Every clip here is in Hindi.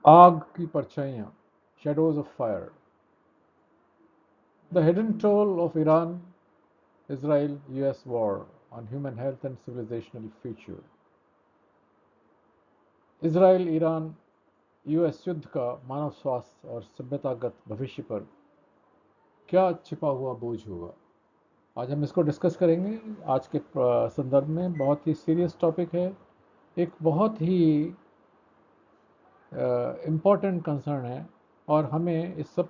आग की परछाइयाँ, shadows of fire. The hidden toll of Iran-Israel-US war on human health and civilizational future. Israel Iran US युद्ध का मानव स्वास्थ्य और सभ्यतागत भविष्य पर क्या छिपा हुआ बोझ होगा, आज हम इसको डिस्कस करेंगे। आज के संदर्भ में बहुत ही सीरियस टॉपिक है, एक बहुत ही इम्पॉर्टेंट कंसर्न है और हमें इस सब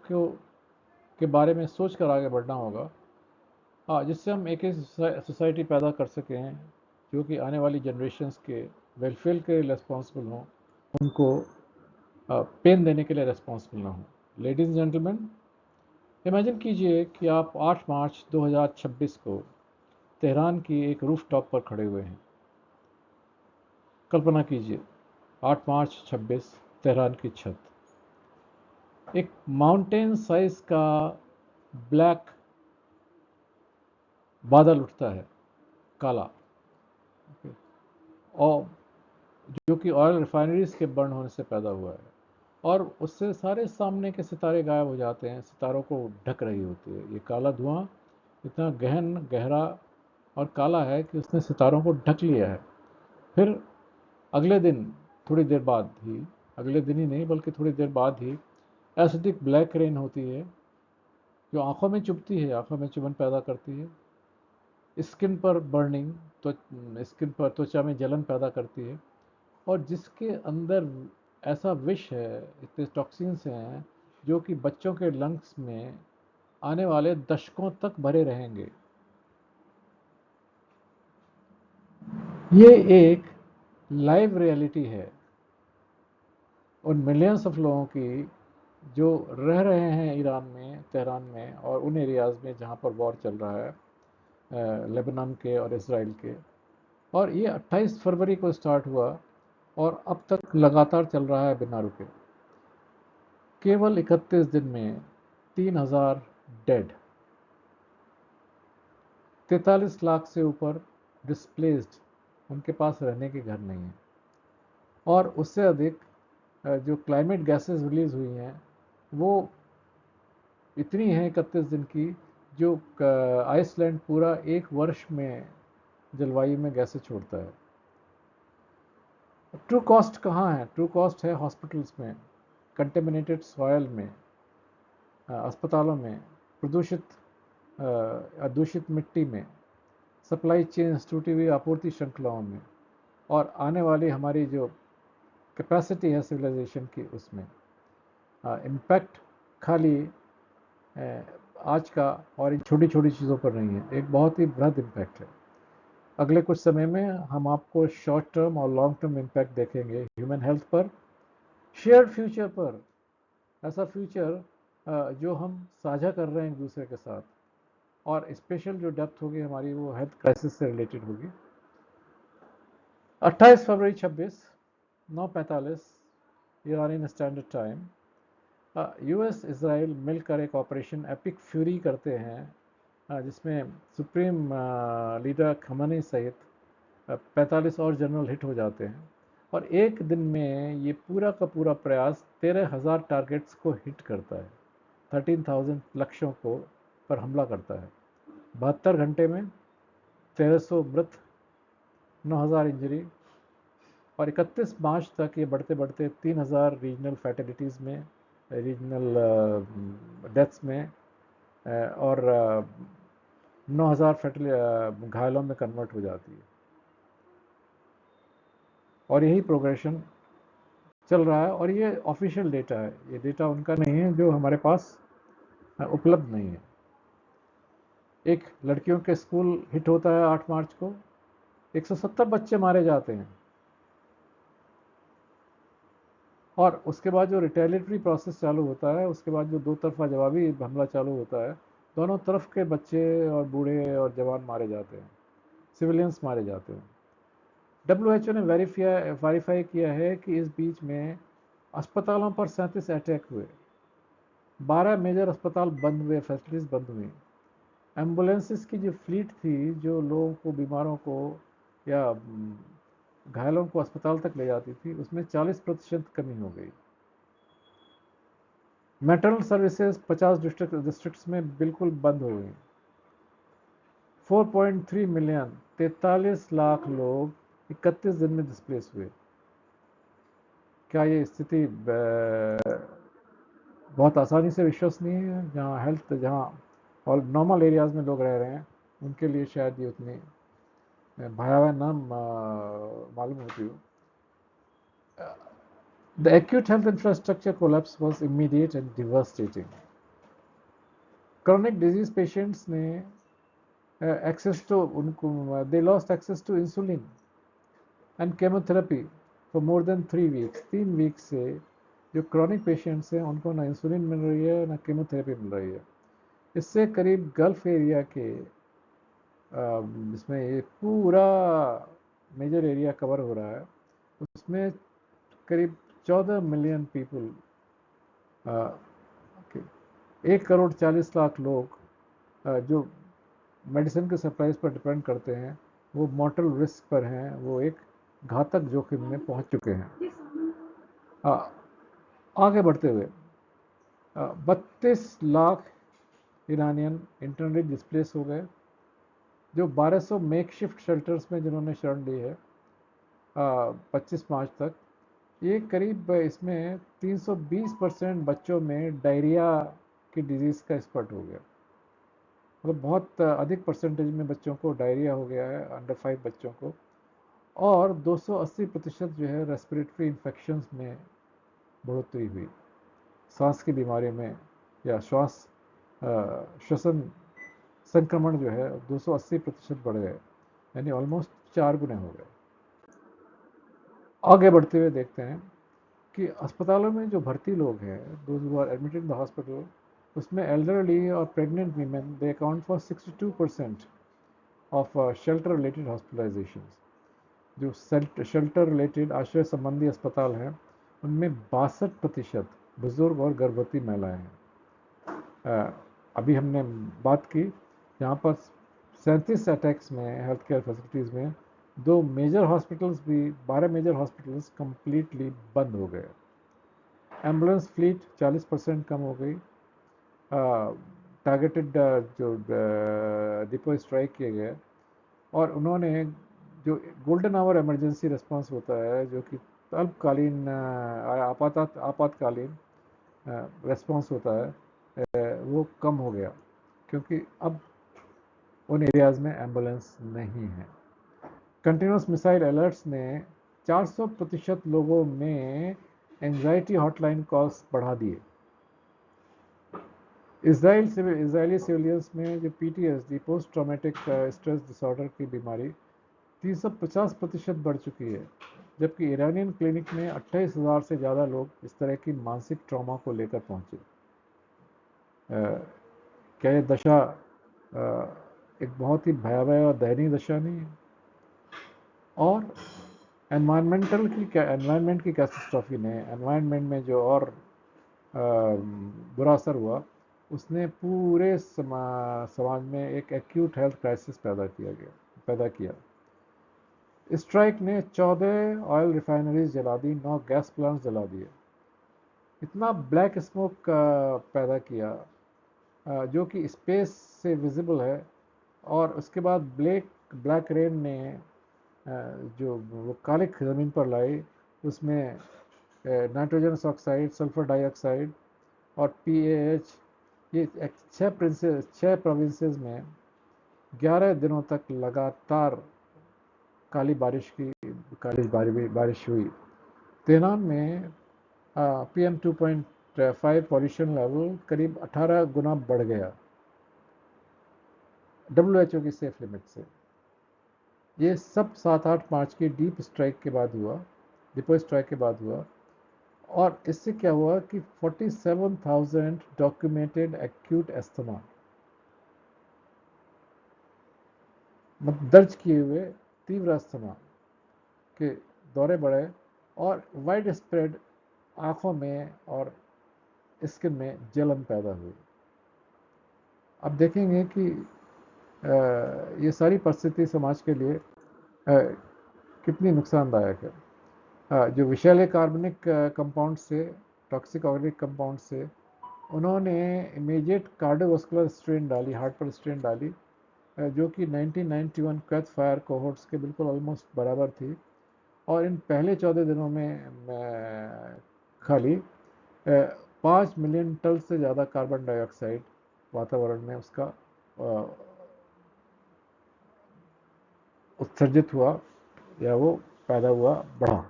के बारे में सोच कर आगे बढ़ना होगा, जिससे हम एक ऐसी सोसाइटी पैदा कर सकें जो कि आने वाली जनरेशन्स के वेलफेयर के लिए रिस्पॉन्सिबल हों, उनको पेन देने के लिए रिस्पॉन्सिबल ना हो। लेडीज़ एंड जेंटलमैन, इमेजिन कीजिए कि आप 8 मार्च 2026 को तेहरान की एक रूफ टॉप पर खड़े हुए हैं। कल्पना कीजिए 8 मार्च 26 तेहरान की छत, एक माउंटेन साइज का ब्लैक बादल उठता है, काला, और जो कि ऑयल रिफाइनरीज के बर्न होने से पैदा हुआ है, और उससे सारे सामने के सितारे गायब हो जाते हैं, सितारों को ढक रही होती है। ये काला धुआं इतना गहन, गहरा और काला है कि उसने सितारों को ढक लिया है। फिर अगले दिन, थोड़ी देर बाद ही, अगले दिन ही नहीं बल्कि थोड़ी देर बाद ही एसिडिक ब्लैक रेन होती है, जो आंखों में चुभती है, आंखों में चुभन पैदा करती है, स्किन पर बर्निंग, तो स्किन पर त्वचा में जलन पैदा करती है, और जिसके अंदर ऐसा विष है, इतने टॉक्सिन्स हैं जो कि बच्चों के लंग्स में आने वाले दशकों तक भरे रहेंगे। ये एक लाइव रियलिटी है उन मिलियंस ऑफ लोगों की जो रह रहे हैं ईरान में, तेहरान में और उन एरियाज़ में जहाँ पर वॉर चल रहा है, लेबनान के और इसराइल के। और ये 28 फरवरी को स्टार्ट हुआ और अब तक लगातार चल रहा है बिना रुके। केवल 31 दिन में 3000 डेड, 43 लाख से ऊपर डिस्प्लेस्ड, उनके पास रहने के घर नहीं है, और उससे अधिक जो क्लाइमेट गैसेस रिलीज हुई हैं वो इतनी हैं 31 दिन की, जो आइसलैंड पूरा एक वर्ष में जलवायु में गैसें छोड़ता है। ट्रू कॉस्ट कहाँ है? ट्रू कॉस्ट है हॉस्पिटल्स में, कंटेमिनेटेड सॉयल में, अस्पतालों में, प्रदूषित दूषित मिट्टी में, सप्लाई चेन्स, टूटी हुई आपूर्ति श्रृंखलाओं में, और आने वाली हमारी जो कैपेसिटी है सिविलाइजेशन की, उसमें इम्पैक्ट खाली आज का और इन छोटी छोटी चीज़ों पर नहीं है, एक बहुत ही बृहद इम्पैक्ट है। अगले कुछ समय में हम आपको शॉर्ट टर्म और लॉन्ग टर्म इम्पैक्ट देखेंगे ह्यूमन हेल्थ पर, शेयर्ड फ्यूचर पर, ऐसा फ्यूचर जो हम साझा कर रहे हैं एक दूसरे के साथ, और स्पेशल जो डेप्थ होगी हमारी वो हेल्थ क्राइसिस से रिलेटेड होगी। 28 फरवरी 26, 9:45 ईरानी स्टैंडर्ड टाइम, यूएस इसराइल मिलकर एक ऑपरेशन एपिक फ्यूरी करते हैं, जिसमें सुप्रीम लीडर खमनी सहित 45 और जनरल हिट हो जाते हैं, और एक दिन में ये पूरा का पूरा प्रयास 13,000 टारगेट्स को हिट करता है, 13,000 लक्ष्यों को पर हमला करता है। 72 घंटे में 1300 मृत, 9,000 इंजरी, और 31 मार्च तक ये बढ़ते बढ़ते 3,000 रीजनल फैटिलिटीज़ में, रीजनल डेथ्स में, और 9,000 घायलों में कन्वर्ट हो जाती है। और यही प्रोग्रेशन चल रहा है, और ये ऑफिशियल डेटा है, ये डेटा उनका नहीं है जो हमारे पास उपलब्ध नहीं है। एक लड़कियों के स्कूल हिट होता है 8 मार्च को, 170 बच्चे मारे जाते हैं, और उसके बाद जो रिटेलिटरी प्रोसेस चालू होता है, उसके बाद जो दो तरफा जवाबी हमला चालू होता है, दोनों तरफ के बच्चे और बूढ़े और जवान मारे जाते हैं, सिविलियंस मारे जाते हैं। WHO ने वेरीफाई किया है कि इस बीच में अस्पतालों पर 37 अटैक हुए, 12 मेजर अस्पताल बंद हुए, फैसिलिटीज़ बंद हुई। एम्बुलेंसेस की जो फ्लीट थी, जो लोगों को, बीमारों को या घायलों को अस्पताल तक ले जाती थी, उसमें 40% कमी हो गई। मेटरनल सर्विसेज 50 डिस्ट्रिक्ट्स में बिल्कुल बंद हो गई। 4.3 मिलियन 43 लाख लोग 31 दिन में डिस्प्लेस हुए। क्या ये स्थिति बहुत आसानी से विश्वसनीय है? जहाँ और नॉर्मल एरियाज में लोग रह रहे हैं उनके लिए शायद ये उतनी भयावह न मालूम होती हो। The acute health infrastructure collapse was immediate and devastating. Chronic disease patients ने access to उनको they lost access to insulin and chemotherapy for more than 3 weeks. 3 weeks से जो chronic patients हैं उनको ना इंसुलिन मिल रही है ना केमोथेरेपी मिल रही है। इससे करीब गल्फ एरिया के जिसमें ये पूरा मेजर एरिया कवर हो रहा है उसमें करीब 14 मिलियन पीपल 1 करोड़ 40 लाख लोग जो मेडिसिन के सप्लाईज पर डिपेंड करते हैं वो मॉर्टल रिस्क पर हैं, वो एक घातक जोखिम में पहुंच चुके हैं। आगे बढ़ते हुए 32 लाख ईरानियन इंटरनली डिस्प्लेस हो गए। जो 1200 मेकशिफ्ट शेल्टर्स में जिन्होंने शरण ली है 25 मार्च तक, ये करीब इसमें 320% बच्चों में डायरिया की डिजीज़ का स्पॉट हो गया। मतलब बहुत अधिक परसेंटेज में बच्चों को डायरिया हो गया है, अंडर 5 बच्चों को। और 280% जो है रेस्पिरेटरी इन्फेक्शंस में बढ़ोतरी हुई। सांस की बीमारी में या श्वसन संक्रमण जो है 280% बढ़ गए, यानी ऑलमोस्ट 4 गुने हो गए। आगे बढ़ते हुए देखते हैं कि अस्पतालों में जो भर्ती लोग हैं, those who are admitted in the hospital, उसमें एल्डरली और pregnant women they account for 62% of shelter related hospitalisations. जो शेल्टर रिलेटेड आश्रय संबंधी अस्पताल हैं उनमें 62% बुजुर्ग और गर्भवती महिलाएं हैं। अभी हमने बात की यहाँ पर 37 अटैक्स में हेल्थ केयर फैसिलिटीज़ में 2 मेजर हॉस्पिटल्स भी 12 मेजर हॉस्पिटल्स कंप्लीटली बंद हो गए। एम्बुलेंस फ्लीट 40% कम हो गई। टारगेटेड जो डिपो स्ट्राइक किए गए और उन्होंने जो गोल्डन आवर इमरजेंसी रिस्पांस होता है जो कि अल्पकालीन आपातकालीन रिस्पांस होता है वो कम हो गया क्योंकि अब उन एरियाज़ में एम्बुलेंस नहीं है। कंटिन्यूस मिसाइल अलर्ट्स ने 400% लोगों में एंजाइटी हॉटलाइन कॉल्स बढ़ा दिए। इजरायली सिविलियंस में जो PTSD post traumatic stress disorder की बीमारी 350% बढ़ चुकी है, जबकि ईरानियन क्लिनिक में 28,000 से ज़्यादा लोग इस तरह की मानसिक ट्रॉमा को लेकर पहुंचे। क्या ये दशा एक बहुत ही भयावह और दयनीय दशा नहीं है? और एनवायरनमेंट की कैटास्ट्रॉफी ने एनवायरनमेंट में जो और बुरा असर हुआ उसने पूरे समाज में एक एक्यूट हेल्थ क्राइसिस पैदा किया। स्ट्राइक ने 14 ऑयल रिफाइनरीज जला दी, 9 गैस प्लांट्स जला दिए। इतना ब्लैक स्मोक पैदा किया जो कि स्पेस से विजिबल है। और उसके बाद ब्लैक रेन ने जो वो कालिक ज़मीन पर लाई उसमें नाइट्रोजन ऑक्साइड, सल्फर डाइऑक्साइड और PAH, ये 6 प्रोविंसेस में 11 दिनों तक लगातार काली बारिश हुई। तेहरान में PM 2.5 पॉल्यूशन लेवल करीब 18 गुना बढ़ गया WHO की सेफ लिमिट से। ये सब 7-8 मार्च की डिपो स्ट्राइक के बाद हुआ। और इससे क्या हुआ कि 47,000 डॉक्यूमेंटेड एक्यूट एस्थमा दर्ज किए हुए तीव्र अस्थमा के दौरे बढ़े और वाइड स्प्रेड आँखों में और स्किन में जलन पैदा हुई। अब देखेंगे कि ये सारी परिस्थिति समाज के लिए कितनी नुकसानदायक है। जो विषैले कार्बनिक कंपाउंड से, टॉक्सिक ऑर्गेनिक कंपाउंड से उन्होंने इमीडिएट कार्डियोवास्कुलर स्ट्रेन डाली, हार्ट पर स्ट्रेन डाली, जो कि 1991 क्वेथ फायर कोहोर्ट्स के बिल्कुल ऑलमोस्ट बराबर थी। और इन पहले 14 दिनों में खाली 5 मिलियन टन से ज़्यादा कार्बन डाइऑक्साइड वातावरण में उसका उत्सर्जित हुआ या वो पैदा हुआ, बढ़ा।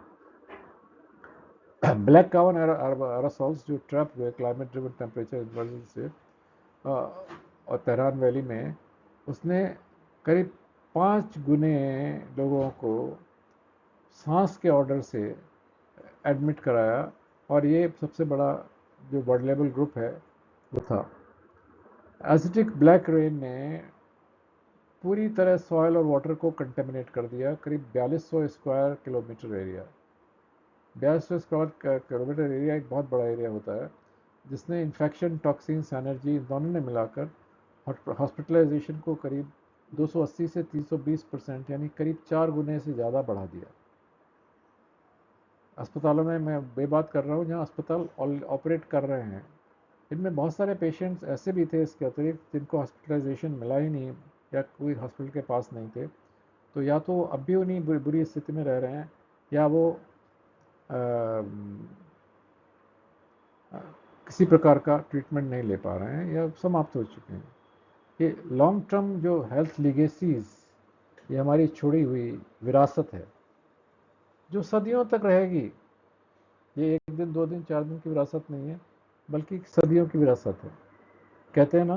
ब्लैक कार्बन एरोसॉल्स जो ट्रैप हुए क्लाइमेट ड्रिवन टेम्परेचर इन्वर्जन से और तेहरान वैली में, उसने करीब 5 गुने लोगों को सांस के ऑर्डर से एडमिट कराया। और ये सबसे बड़ा जो वर्ल्ड ग्रुप है वो था। एसिडिक ब्लैक रेन ने पूरी तरह सॉयल और वाटर को कंटेमिनेट कर दिया। करीब 4200 square kilometre area, 4200 square kilometre area एक बहुत बड़ा एरिया होता है, जिसने इन्फेक्शन, टॉक्सिन्स, एनर्जी दोनों ने मिलाकर हॉस्पिटलाइजेशन को करीब 280 से 320% यानी करीब 4 गुने से ज़्यादा बढ़ा दिया। अस्पतालों में मैं बात कर रहा हूँ जहाँ अस्पताल ऑपरेट कर रहे हैं, इनमें बहुत सारे पेशेंट्स ऐसे भी थे इसके अतिरिक्त जिनको हॉस्पिटलाइजेशन मिला ही नहीं या कोई हॉस्पिटल के पास नहीं थे। तो या तो अब भी उन्हीं बुरी स्थिति में रह रहे हैं, या वो किसी प्रकार का ट्रीटमेंट नहीं ले पा रहे हैं या समाप्त हो चुके हैं। ये लॉन्ग टर्म जो हेल्थ लीगेसीज, ये हमारी छोड़ी हुई विरासत है जो सदियों तक रहेगी। ये एक दिन, 2 दिन, 4 दिन की विरासत नहीं है, बल्कि सदियों की विरासत है। कहते हैं ना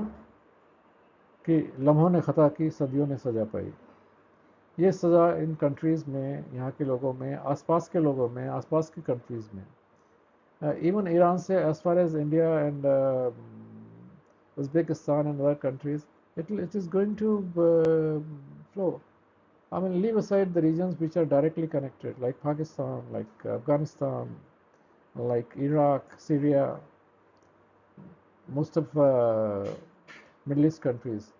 कि लम्हों ने ख़ता की, सदियों ने सज़ा पाई। ये सज़ा इन कंट्रीज़ में, यहाँ के लोगों में, आसपास के लोगों में, आसपास की कंट्रीज़ में, even Iran से as far as India and Uzbekistan and other countries, it is going to flow. I mean, leave aside the regions which are directly connected, like Pakistan, like Afghanistan, like Iraq, Syria, most of Middle East countries.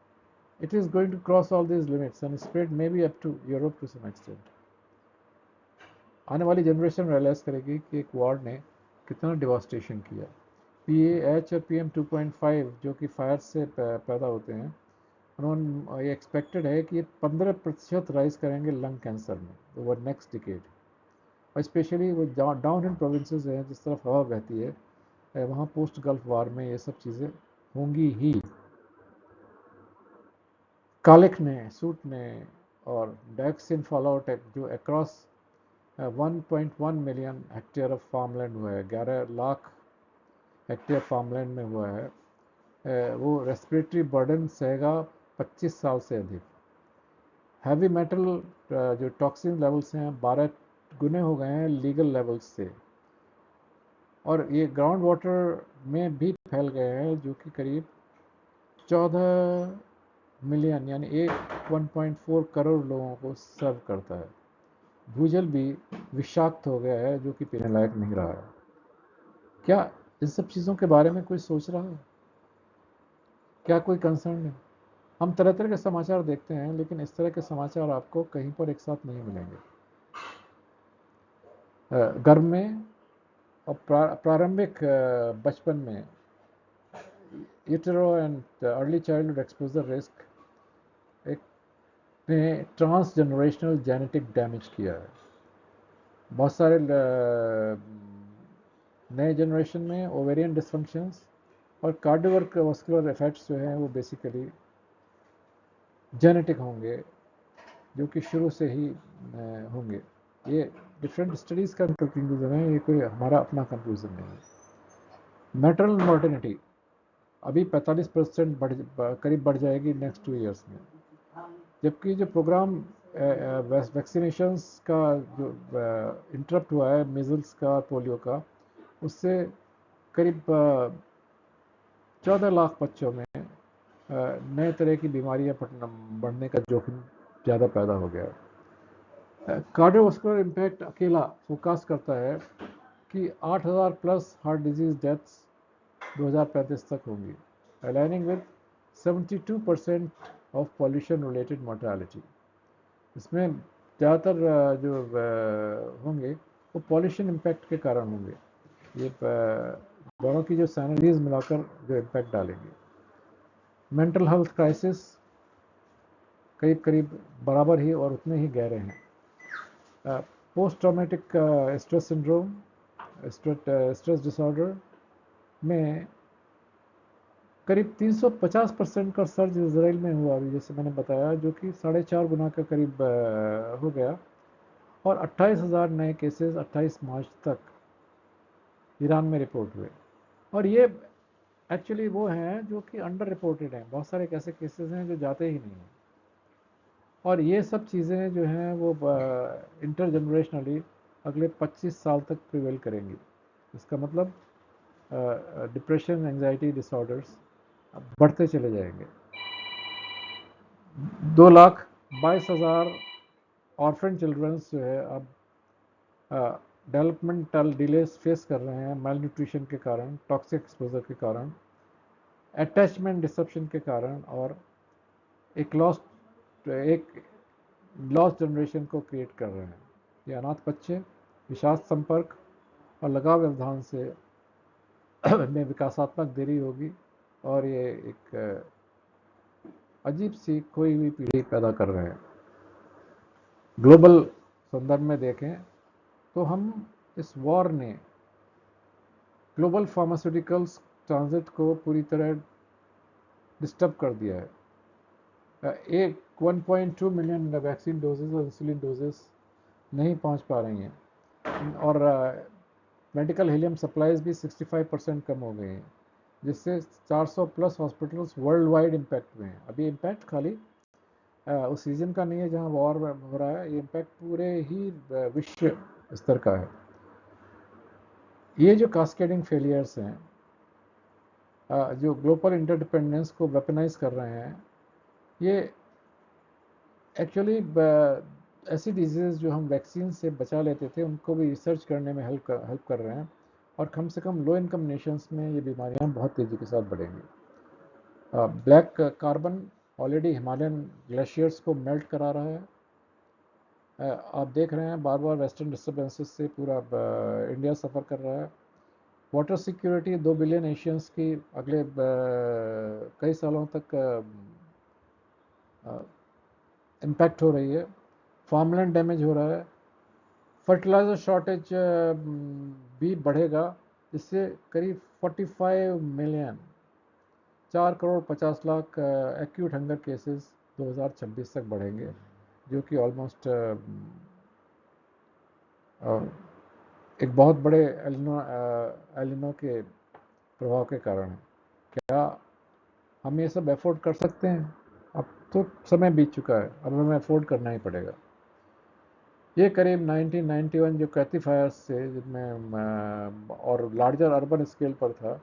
It is going to cross all these limits and spread maybe up to Europe to some extent. आने वाली जनरेशन रियलाइज़ करेगी कि एक वॉर ने कितना डिवास्टेशन किया। PAH और PM 2.5 जो कि फायर से पैदा होते हैं, उन्होंने ये एक्सपेक्टेड है कि ये 15% राइज करेंगे लंग कैंसर में ओवर नेक्स्ट डिकेड। और स्पेशली वो डाउन हिल प्रोविंसेस हैं, जिस तरफ हवा बहती है, वहाँ पोस्ट गल्फ वार में ये सब चीज़ें होंगी ही। कालिक ने, सूट ने और डायऑक्सिन फॉलआउट जो across 1.1 million hectare of farmland हुआ है, 11 लाख हेक्टेयर फार्मलैंड में हुआ है, वो रेस्पिरेटरी बर्डन सहेगा 25 साल से अधिक। हैवी मेटल जो टॉक्सिन लेवल्स हैं 12 गुने हो गए हैं लीगल लेवल्स से, और ये ग्राउंड वाटर में भी फैल गए हैं, जो कि करीब 14 मिलियन यानी 1.4 करोड़ लोगों को सर्व करता है। भूजल भी विषाक्त हो गया है, जो कि पीने लायक नहीं रहा है। क्या इन सब चीज़ों के बारे में कोई सोच रहा है? क्या कोई कंसर्न है? हम तरह तरह के समाचार देखते हैं, लेकिन इस तरह के समाचार आपको कहीं पर एक साथ नहीं मिलेंगे। गर्भ में और प्रारंभिक बचपन में utero and early childhood exposure risk एक ने ट्रांस जनरेशनल जेनेटिक डैमेज किया है। बहुत सारे नए जनरेशन में ओवेरियन डिसफंक्शंस और कार्डियोवास्कुलर इफेक्ट्स जो हैं वो बेसिकली जेनेटिक होंगे, जो कि शुरू से ही होंगे। ये डिफरेंट स्टडीज़ का कंक्लूजन है, ये कोई हमारा अपना कंक्लूजन नहीं है। मैटरनल मॉर्टेलिटी अभी 45% करीब बढ़ जाएगी नेक्स्ट 2 ईयर्स में, जबकि जो प्रोग्राम वैक्सीनेशंस का जो इंटरप्ट हुआ है मीजल्स का, पोलियो का, उससे करीब 14 लाख बच्चों में नए तरह की बीमारियां बढ़ने का जोखिम ज़्यादा पैदा हो गया है। कार्डियोवास्कुलर इम्पैक्ट अकेला फोकस करता है कि 8000 प्लस हार्ट डिजीज डेथ्स 2035 तक होंगी, aligning with 72% of pollution related mortality. इसमें ज़्यादातर जो होंगे वो पॉल्यूशन इम्पैक्ट के कारण होंगे। ये दोनों की जो सैनरीज मिलाकर जो इम्पैक्ट डालेंगे। मेंटल हेल्थ क्राइसिस करीब करीब बराबर ही और उतने ही गहरे हैं। Post traumatic stress syndrome, stress disorder में करीब 350% का सर्ज इसराइल में हुआ अभी, जैसे मैंने बताया, जो कि 4.5 गुना का करीब हो गया। और 28,000 नए केसेस 28 मार्च तक ईरान में रिपोर्ट हुए। और ये एक्चुअली वो हैं जो कि अंडर रिपोर्टेड हैं। बहुत सारे ऐसे केसेस हैं जो जाते ही नहीं हैं। और ये सब चीज़ें जो हैं वो इंटर जनरेशनली अगले 25 साल तक प्रिवेल करेंगी। इसका मतलब डिप्रेशन, एंजाइटी डिसऑर्डर्स बढ़ते चले जाएंगे। 2,22,000 ऑर्फन चिल्ड्रंस जो है अब डेवलपमेंटल डिलेस फेस कर रहे हैं मेल न्यूट्रिशन के कारण, टॉक्सिक एक्सपोजर के कारण, अटैचमेंट डिसेप्शन के कारण, और एक लॉस्ट जनरेशन को क्रिएट कर रहे हैं। ये अनाथ बच्चे विषाद संपर्क और लगाव व्यवधान से में विकासात्मक देरी होगी और ये एक अजीब सी खोई हुई पीढ़ी पैदा कर रहे हैं। ग्लोबल संदर्भ में देखें तो हम इस वॉर ने ग्लोबल फार्मास्यूटिकल्स ट्रांजिट को पूरी तरह डिस्टर्ब कर दिया है। एक 1.2 मिलियन वैक्सीन डोजेस और इंसुलिन डोजेस नहीं पहुंच पा रही हैं और मेडिकल हीलियम सप्लाईज भी 65% कम हो गई हैं, जिससे 400 plus hospitals world wide impact में हैं। अभी इम्पैक्ट खाली उस सीजन का नहीं है जहां वॉर हो रहा है, ये इम्पैक्ट पूरे ही विश्व स्तर का है। ये जो कास्केडिंग फेलियर्स हैं, जो ग्लोबल इंटरडिपेंडेंस को वेपनाइज कर रहे हैं, ये एक्चुअली ऐसी डिजीज़ जो हम वैक्सीन से बचा लेते थे उनको भी रिसर्च करने में हेल्प कर रहे हैं। और कम से कम लो इनकम नेशंस में ये बीमारियां बहुत तेज़ी के साथ बढ़ेंगी। Black carbon already Himalayan glaciers को मेल्ट करा रहा है। आप देख रहे हैं बार बार वेस्टर्न डिस्टर्बेंसेस से पूरा इंडिया सफ़र कर रहा है। वाटर सिक्योरिटी 2 बिलियन एशियंस की अगले कई सालों तक इम्पैक्ट हो रही है। फार्मलैंड डैमेज हो रहा है। फर्टिलाइज़र शॉर्टेज भी बढ़ेगा, जिससे करीब 45 million 4 crore 50 lakh acute hunger cases 2026 तक बढ़ेंगे, जो कि ऑलमोस्ट एक बहुत बड़े एलिनो के प्रभाव के कारण है। क्या हम ये सब अफोर्ड कर सकते हैं? अब तो समय बीत चुका है, अब हमें अफोर्ड करना ही पड़ेगा। ये करीब 1991 जो कैथी फायर्स से जिनमें और लार्जर अर्बन स्केल पर था,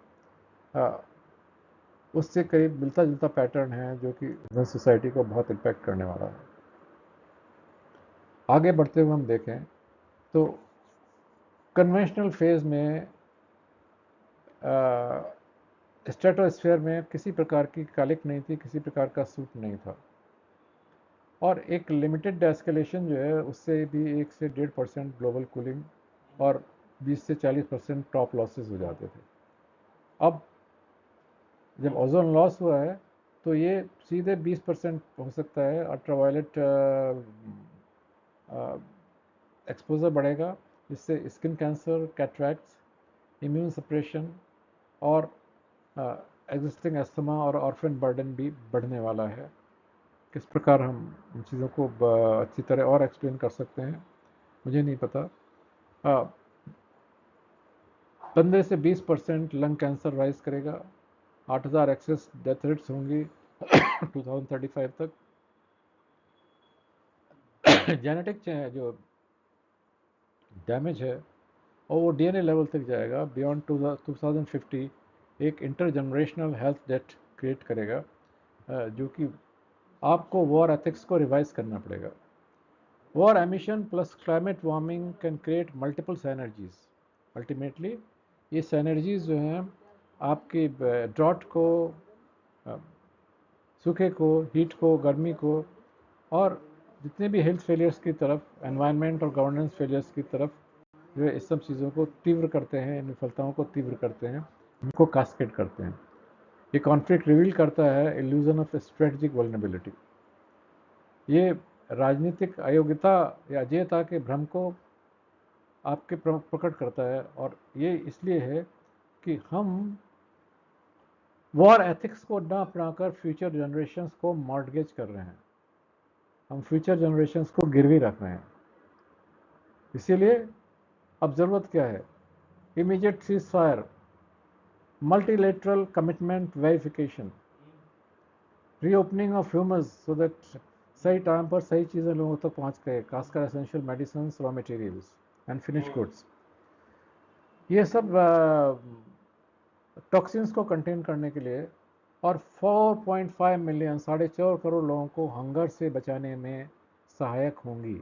उससे करीब मिलता जुलता पैटर्न है जो कि सोसाइटी को बहुत इम्पैक्ट करने वाला है। आगे बढ़ते हुए हम देखें तो कन्वेंशनल फेज में स्ट्रेटोस्फीयर में किसी प्रकार की कालिक नहीं थी, किसी प्रकार का सूट नहीं था, और एक लिमिटेड एस्केलेशन जो है उससे भी 1 से 1.5% ग्लोबल कूलिंग और 20 से 40% टॉप लॉसेस हो जाते थे। अब जब ओजोन लॉस हुआ है तो ये सीधे 20% हो सकता है। अल्ट्रावायलेट एक्सपोजर बढ़ेगा, जिससे skin cancer, cataracts, immune suppression और एग्जिस्टिंग अस्थमा और ऑर्फन बर्डन भी बढ़ने वाला है। किस प्रकार हम इन चीज़ों को अच्छी तरह और एक्सप्लेन कर सकते हैं मुझे नहीं पता। 15 से 20% लंग कैंसर राइज करेगा। 8,000 एक्सेस डेथ रेट्स होंगी 2035 तक। जेनेटिक जो डैमेज है और वो डीएनए लेवल तक जाएगा। बियॉन्ड 2050 एक intergenerational health debt create करेगा, जो कि आपको वॉर एथिक्स को रिवाइज करना पड़ेगा। War emission plus climate warming can create multiple synergies. Ultimately ये साइनर्जीज जो हैं आपकी ड्रॉट को, सूखे को, हीट को, गर्मी को, और जितने भी हेल्थ फेलियर्स की तरफ, एनवायरनमेंट और गवर्नेंस फेलियर्स की तरफ जो इस सब चीज़ों को तीव्र करते हैं, इन विफलताओं को तीव्र करते हैं। उनको कास्केड करते हैं। ये कॉन्फ्लिक्ट रिवील करता है इल्यूजन ऑफ स्ट्रेटजिक वल्नरेबिलिटी। ये राजनीतिक अयोग्यता या अजेयता के भ्रम को आपके प्रकट करता है, और ये इसलिए है कि हम वॉर एथिक्स को न अपनाकर फ्यूचर जनरेशन्स को मॉर्टगेज कर रहे हैं, हम फ्यूचर जनरेशन्स को गिरवी रख रहे हैं। इसीलिए अब ज़रूरत क्या है? Immediate cease fire, multilateral commitment verification, reopening of humours so that सही टाइम पर सही चीज़ें लोगों तक पहुंच गए, खासकर essential medicine, raw materials and finish goods. ये सब टॉक्सिन्स को कंटेन करने के लिए, और 4.5 मिलियन, 4.5 करोड़ लोगों को हंगर से बचाने में सहायक होंगी।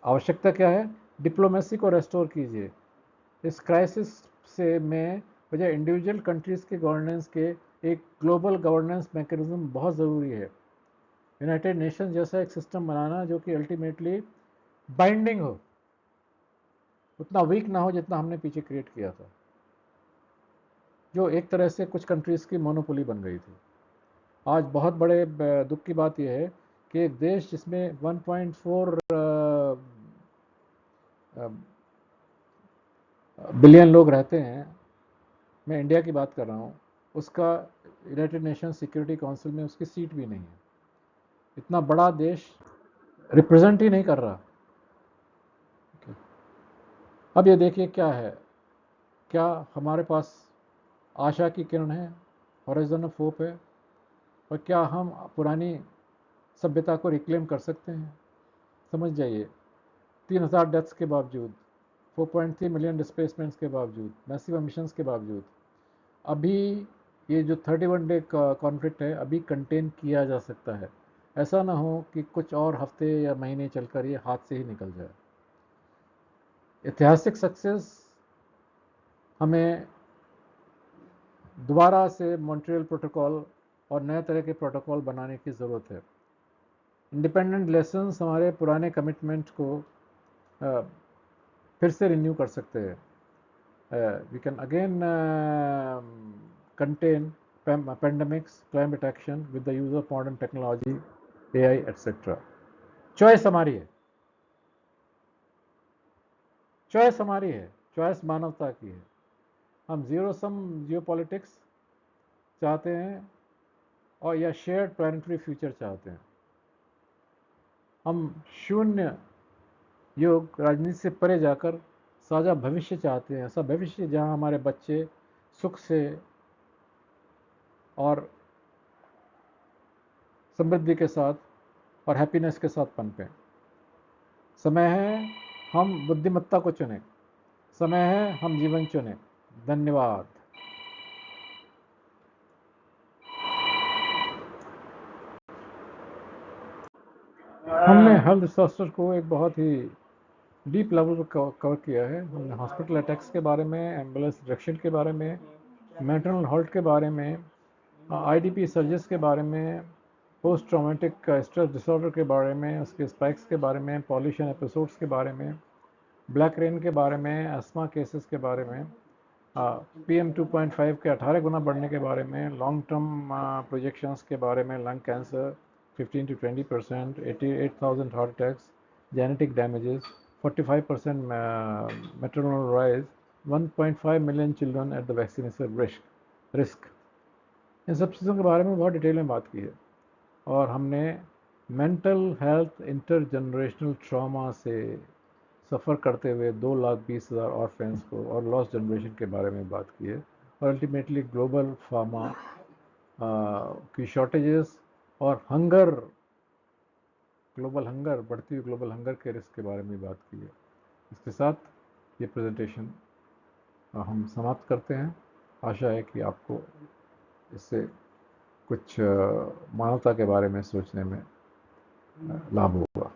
आवश्यकता क्या है? डिप्लोमेसी को रेस्टोर कीजिए। इस क्राइसिस से में बजाय इंडिविजुअल कंट्रीज़ के गवर्नेंस के एक ग्लोबल गवर्नेंस मैकेनिज्म बहुत ज़रूरी है। यूनाइटेड नेशंस जैसा एक सिस्टम बनाना जो कि अल्टीमेटली बाइंडिंग हो, उतना वीक ना हो जितना हमने पीछे क्रिएट किया था, जो एक तरह से कुछ कंट्रीज़ की मोनोपोली बन गई थी। आज बहुत बड़े दुख की बात यह है कि एक देश जिसमें 1.4 बिलियन लोग रहते हैं, मैं इंडिया की बात कर रहा हूँ, उसका यूनाइटेड नेशन सिक्योरिटी काउंसिल में उसकी सीट भी नहीं है। इतना बड़ा देश रिप्रेजेंट ही नहीं कर रहा। अब ये देखिए क्या है, क्या हमारे पास आशा की किरण है, हॉरिजन ऑफ होप है, और क्या हम पुरानी सभ्यता को रिक्लेम कर सकते हैं? समझ जाइए, 3,000 डेथ्स के बावजूद, 4.3 मिलियन डिस्प्लेसमेंट्स के बावजूद, मैसिव एमिशंस के बावजूद, अभी ये जो 31 डे कॉन्फ्लिक्ट है अभी कंटेन किया जा सकता है। ऐसा ना हो कि कुछ और हफ्ते या महीने चलकर ये हाथ से ही निकल जाए। ऐतिहासिक सक्सेस हमें दोबारा से मॉन्ट्रियल प्रोटोकॉल और नए तरह के प्रोटोकॉल बनाने की ज़रूरत है। इंडिपेंडेंट लेसन्स हमारे पुराने कमिटमेंट को फिर से रिन्यू कर सकते हैं। We can again contain pandemics, climate action with the use of modern technology, AI, etc. Choice हमारी है, चॉइस हमारी है, चॉइस मानवता की है। हम जीरो सम जियोपॉलिटिक्स चाहते हैं और या शेयर्ड प्लानिटरी फ्यूचर चाहते हैं। हम शून्य योग राजनीति से परे जाकर साझा भविष्य चाहते हैं, ऐसा भविष्य जहां हमारे बच्चे सुख से और समृद्धि के साथ और हैप्पीनेस के साथ पनपें। समय है हम बुद्धिमत्ता को चुनें, समय है हम जीवन चुनें। धन्यवाद। हमने हेल्थ डिजास्टर को एक बहुत ही डीप लेवल पर कवर किया है। हमने हॉस्पिटल अटैक्स के बारे में, एम्बुलेंस डिरेक्शन के बारे में, मेंटल हेल्थ के बारे में, आईडीपी सर्जिस के बारे में, पोस्ट ट्रॉमेटिक स्ट्रेस डिसऑर्डर के बारे में, उसके स्पाइक्स के बारे में, पॉल्यूशन एपिसोड्स के बारे में, ब्लैक रेन के बारे में, अस्थमा केसेस के बारे में, PM 2.5 के 18 गुना बढ़ने के बारे में, लॉन्ग टर्म प्रोजेक्शंस के बारे में, lung cancer 15 to 20%, 88,000 heart attacks, genetic damages, 45% maternal rise, 1.5 million children at the vaccination risk. इन सब चीज़ों के बारे में बहुत डिटेल में बात की है। और हमने मेंटल हेल्थ इंटरजनरेशनल ट्रॉमा से सफ़र करते हुए 2,20,000 ऑर्फेंस को और लॉस्ट जनरेशन के बारे में बात की है, और अल्टीमेटली ग्लोबल फार्मा की शॉर्टेजेस और हंगर, ग्लोबल हंगर, बढ़ती हुई ग्लोबल हंगर के रिस्क के बारे में बात की है। इसके साथ ये प्रेजेंटेशन हम समाप्त करते हैं। आशा है कि आपको इससे कुछ मानवता के बारे में सोचने में लाभ होगा।